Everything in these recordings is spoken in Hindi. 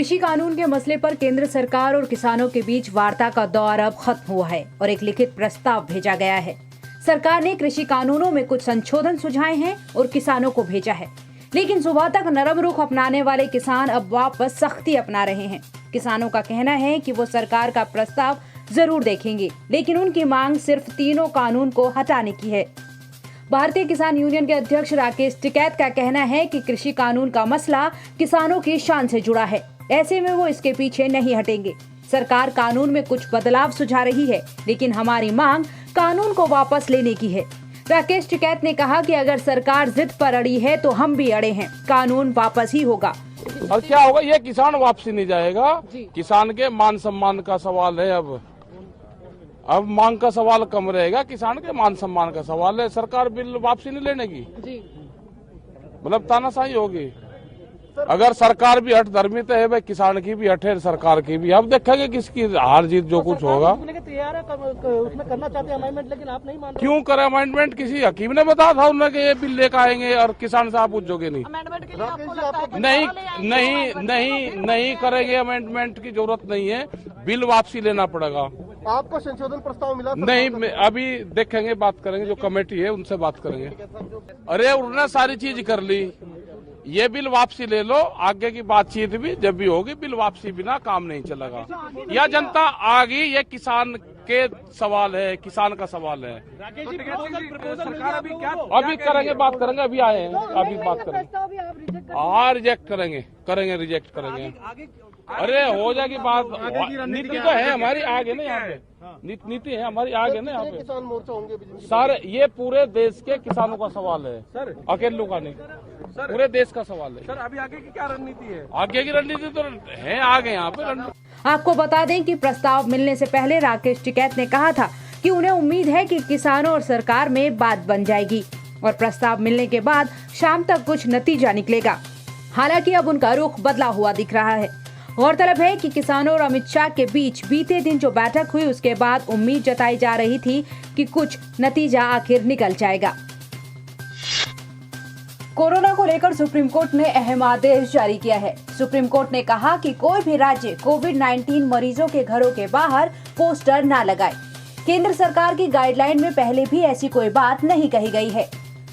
कृषि कानून के मसले पर केंद्र सरकार और किसानों के बीच वार्ता का दौर अब खत्म हुआ है और एक लिखित प्रस्ताव भेजा गया है। सरकार ने कृषि कानूनों में कुछ संशोधन सुझाए हैं और किसानों को भेजा है, लेकिन सुबह तक नरम रुख अपनाने वाले किसान अब वापस सख्ती अपना रहे हैं। किसानों का कहना है कि वो सरकार का प्रस्ताव जरूर देखेंगे, लेकिन उनकी मांग सिर्फ तीनों कानून को हटाने की है। भारतीय किसान यूनियन के अध्यक्ष राकेश टिकैत का कहना है कि कृषि कानून का मसला किसानों की शान से जुड़ा है, ऐसे में वो इसके पीछे नहीं हटेंगे। सरकार कानून में कुछ बदलाव सुझा रही है, लेकिन हमारी मांग कानून को वापस लेने की है। राकेश टिकैत ने कहा कि अगर सरकार जिद पर अड़ी है तो हम भी अड़े हैं, कानून वापस ही होगा। और क्या होगा, ये किसान वापसी नहीं जाएगा। किसान के मान सम्मान का सवाल है। अब मांग का सवाल कम रहेगा, किसान के मान सम्मान का सवाल है। सरकार बिल वापसी नहीं लेने की, मतलब तानाशाही होगी। अगर सरकार भी हट धर्मी तो है भाई, किसान की भी हट है, सरकार की भी। अब देखेंगे किसकी हार जीत जो कुछ होगा। तैयार है, उसमें करना चाहते हैं अमेंडमेंट, लेकिन आप नहीं मान रहे। क्यों करे अमेंडमेंट? किसी हकीम ने बताया था उन्हें कि ये बिल लेकर आएंगे और किसान से आप पूछोगे नहीं। अमेंडमेंट के लिए आपको लगता है नहीं करेंगे। अमेंडमेंट की जरूरत नहीं है, बिल वापसी लेना पड़ेगा। आपको संशोधन प्रस्ताव मिला? नहीं, अभी देखेंगे, बात करेंगे, जो कमेटी है उनसे बात करेंगे। अरे उन्होंने सारी चीज कर ली, ये बिल वापसी ले लो। आगे की बातचीत भी जब भी होगी, बिल वापसी बिना काम नहीं चलेगा। या जनता आ गई, ये किसान के सवाल है, किसान का सवाल है। अभी करेंगे, बात करेंगे, अभी आए हैं, अभी बात करेंगे। हाँ, रिजेक्ट करेंगे, रिजेक्ट करेंगे। अरे हो जाएगी बात। नीति तो है हमारी आगे ना, यहाँ पे नीति है हमारी आगे ना, यहाँ पे किसान मोर्चा होंगे सारे। ये पूरे देश के किसानों का सवाल है सर, अकेलों का नहीं, पूरे देश का सवाल है सर। अभी आगे की क्या रणनीति है? आगे की रणनीति तो है आगे यहाँ पे रणनीति। आपको बता दें कि प्रस्ताव मिलने से पहले राकेश टिकैत ने कहा था कि उन्हें उम्मीद है कि किसानों और सरकार में बात बन जाएगी और प्रस्ताव मिलने के बाद शाम तक कुछ नतीजा निकलेगा। हालांकि अब उनका रुख बदला हुआ दिख रहा है। गौरतलब है कि किसानों और अमित शाह के बीच बीते दिन जो बैठक हुई, उसके बाद उम्मीद जताई जा रही थी कि कुछ नतीजा आखिर निकल जाएगा। कोरोना को लेकर सुप्रीम कोर्ट ने अहम आदेश जारी किया है। सुप्रीम कोर्ट ने कहा कि कोई भी राज्य कोविड-19 मरीजों के घरों के बाहर पोस्टर न लगाए। केंद्र सरकार की गाइडलाइन में पहले भी ऐसी कोई बात नहीं कही गई है।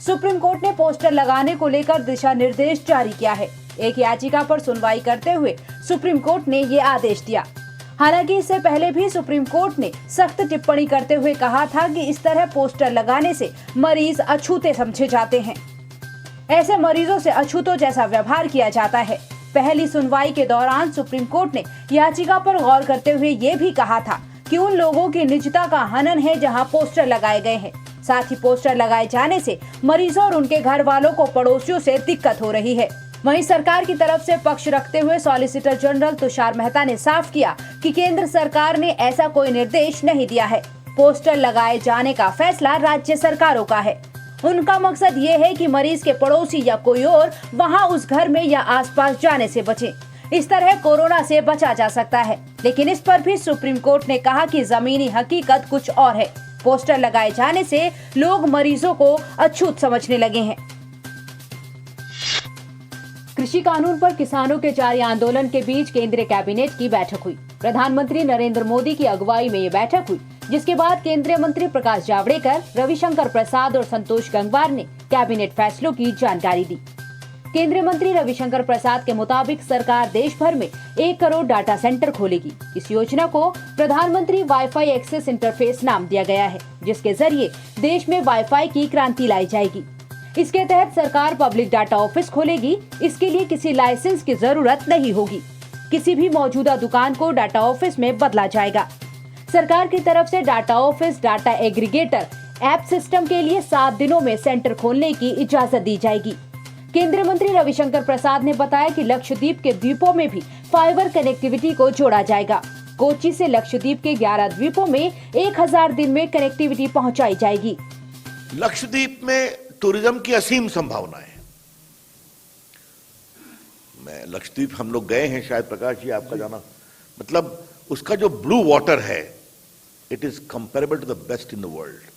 सुप्रीम कोर्ट ने पोस्टर लगाने को लेकर दिशा निर्देश जारी किया है। एक याचिका पर सुनवाई करते हुए सुप्रीम कोर्ट ने ये आदेश दिया। हालांकि इससे पहले भी सुप्रीम कोर्ट ने सख्त टिप्पणी करते हुए कहा था कि इस तरह पोस्टर लगाने से मरीज अछूते समझे जाते हैं। ऐसे मरीजों से अछूतों जैसा व्यवहार किया जाता है। पहली सुनवाई के दौरान सुप्रीम कोर्ट ने याचिका पर गौर करते हुए ये भी कहा था कि उन लोगों की निजता का हनन है जहां पोस्टर लगाए गए हैं। साथ ही पोस्टर लगाए जाने से मरीजों और उनके घर वालों को पड़ोसियों से दिक्कत हो रही है। वहीं सरकार की तरफ से पक्ष रखते हुए सॉलिसिटर जनरल तुषार मेहता ने साफ किया कि केंद्र सरकार ने ऐसा कोई निर्देश नहीं दिया है। पोस्टर लगाए जाने का फैसला राज्य सरकारों का है। उनका मकसद ये है कि मरीज के पड़ोसी या कोई और वहां उस घर में या आसपास जाने से बचे। इस तरह कोरोना से बचा जा सकता है। लेकिन इस पर भी सुप्रीम कोर्ट ने कहा कि जमीनी हकीकत कुछ और है। पोस्टर लगाए जाने से लोग मरीजों को अछूत समझने लगे हैं। कृषि कानून पर किसानों के जारी आंदोलन के बीच केंद्रीय कैबिनेट की बैठक हुई। प्रधानमंत्री नरेंद्र मोदी की अगुवाई में ये बैठक हुई, जिसके बाद केंद्रीय मंत्री प्रकाश जावड़ेकर, रविशंकर प्रसाद और संतोष गंगवार ने कैबिनेट फैसलों की जानकारी दी। केंद्रीय मंत्री रविशंकर प्रसाद के मुताबिक सरकार देश भर में 1 करोड़ डाटा सेंटर खोलेगी। इस योजना को प्रधानमंत्री वाईफाई एक्सेस इंटरफेस नाम दिया गया है, जिसके जरिए देश में वाईफाई की क्रांति लाई जाएगी। इसके तहत सरकार पब्लिक डाटा ऑफिस खोलेगी। इसके लिए किसी लाइसेंस की जरूरत नहीं होगी। किसी भी मौजूदा दुकान को डाटा ऑफिस में बदला जाएगा। सरकार की तरफ से data office, data aggregator, app system के लिए 7 दिनों में सेंटर खोलने की इजाजत दी जाएगी। केंद्रीय मंत्री रविशंकर प्रसाद ने बताया कि लक्षद्वीप के द्वीपों में भी फाइबर कनेक्टिविटी को जोड़ा जाएगा। कोच्चि से लक्षद्वीप के 11 द्वीपों में 1000 दिन में कनेक्टिविटी पहुंचाई जाएगी। लक्षद्वीप में टूरिज्म की असीम संभावना है। मैं लक्षद्वीप हम लोग गए हैं, शायद प्रकाश जी आपका जाना, मतलब उसका जो ब्लू वाटर है, it is comparable to the best in the world,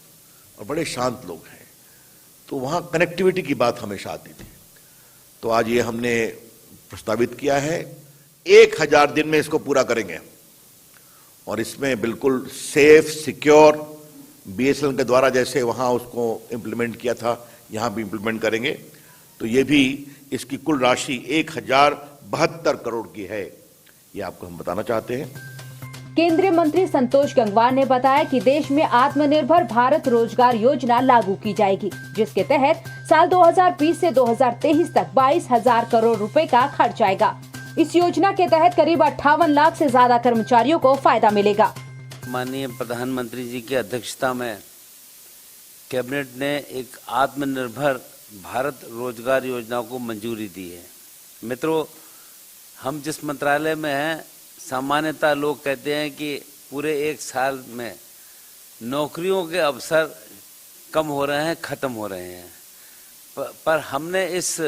और बड़े शांत लोग हैं। तो वहां कनेक्टिविटी की बात हमेशा आती थी। तो आज ये हमने प्रस्तावित किया है 1000 दिन में इसको पूरा करेंगे और इसमें बिल्कुल सेफ सिक्योर बीएसएनएल के द्वारा जैसे वहां उसको इंप्लीमेंट किया था यहां भी इंप्लीमेंट करेंगे। तो ये भी इसकी कुल राशि 1072 करोड़ की है, ये आपको हम बताना चाहते हैं। केंद्रीय मंत्री संतोष गंगवार ने बताया कि देश में आत्मनिर्भर भारत रोजगार योजना लागू की जाएगी, जिसके तहत साल 2020 से 2023 तक 22,000 करोड़ रुपए का खर्च आएगा। इस योजना के तहत करीब 58 लाख से ज्यादा कर्मचारियों को फायदा मिलेगा। माननीय प्रधानमंत्री जी की अध्यक्षता में कैबिनेट ने एक आत्मनिर्भर भारत रोजगार योजना को मंजूरी दी है। मित्रों, हम जिस मंत्रालय में हैं, सामान्यतः लोग कहते हैं कि पूरे एक साल में नौकरियों के अवसर कम हो रहे हैं, खत्म हो रहे हैं, पर हमने इस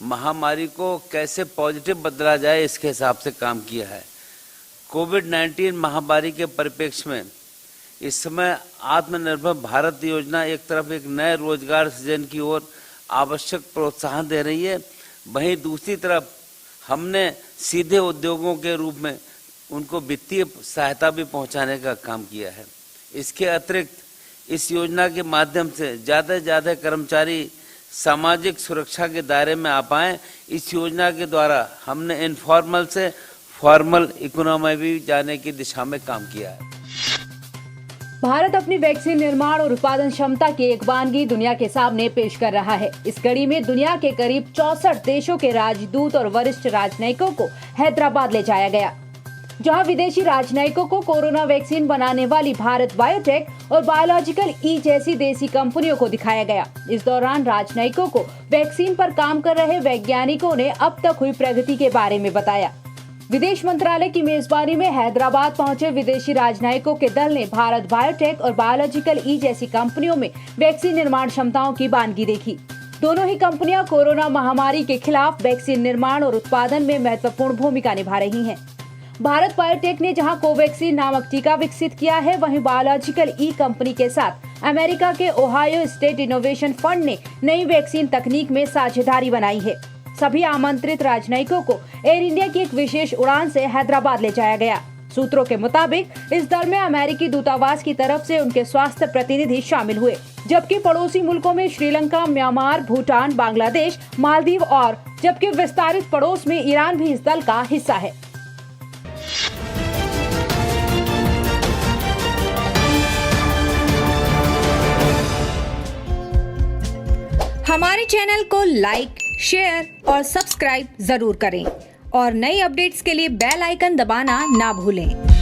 महामारी को कैसे पॉजिटिव बदला जाए इसके हिसाब से काम किया है। कोविड-19 महामारी के परिप्रेक्ष्य में इस समय आत्मनिर्भर भारत योजना एक तरफ एक नए रोजगार सृजन की ओर आवश्यक प्रोत्साहन दे रही है, वहीं दूसरी तरफ हमने सीधे उद्योगों के रूप में उनको वित्तीय सहायता भी पहुंचाने का काम किया है। इसके अतिरिक्त इस योजना के माध्यम से ज़्यादा से ज़्यादा कर्मचारी सामाजिक सुरक्षा के दायरे में आ पाएं। इस योजना के द्वारा हमने इनफॉर्मल से फॉर्मल इकोनॉमी भी जाने की दिशा में काम किया है। भारत अपनी वैक्सीन निर्माण और उत्पादन क्षमता की एक वानगी दुनिया के सामने पेश कर रहा है। इस कड़ी में दुनिया के करीब 64 देशों के राजदूत और वरिष्ठ राजनयिकों को हैदराबाद ले जाया गया, जहां विदेशी राजनयिकों को कोरोना वैक्सीन बनाने वाली भारत बायोटेक और बायोलॉजिकल ई जैसी देसी कंपनियों को दिखाया गया। इस दौरान राजनयिकों को वैक्सीन पर काम कर रहे वैज्ञानिकों ने अब तक हुई प्रगति के बारे में बताया। विदेश मंत्रालय की मेजबानी में हैदराबाद पहुंचे विदेशी राजनयिकों के दल ने भारत बायोटेक और बायोलॉजिकल ई जैसी कंपनियों में वैक्सीन निर्माण क्षमताओं की वानगी देखी। दोनों ही कंपनियां कोरोना महामारी के खिलाफ वैक्सीन निर्माण और उत्पादन में महत्वपूर्ण भूमिका निभा रही हैं। भारत बायोटेक ने जहां कोवैक्सीन नामक टीका विकसित किया है, वहीं बायोलॉजिकल ई कंपनी के साथ अमेरिका के ओहायो स्टेट इनोवेशन फंड ने नई वैक्सीन तकनीक में साझेदारी बनाई है। सभी आमंत्रित राजनयिकों को एयर इंडिया की एक विशेष उड़ान से हैदराबाद ले जाया गया। सूत्रों के मुताबिक इस दल में अमेरिकी दूतावास की तरफ से उनके स्वास्थ्य प्रतिनिधि शामिल हुए, जबकि पड़ोसी मुल्कों में श्रीलंका, म्यांमार, भूटान, बांग्लादेश, मालदीव और जबकि विस्तारित पड़ोस में ईरान भी इस दल का हिस्सा है। हमारे चैनल को लाइक, शेयर और सब्सक्राइब जरूर करें और नई अपडेट्स के लिए बेल आइकन दबाना ना भूलें।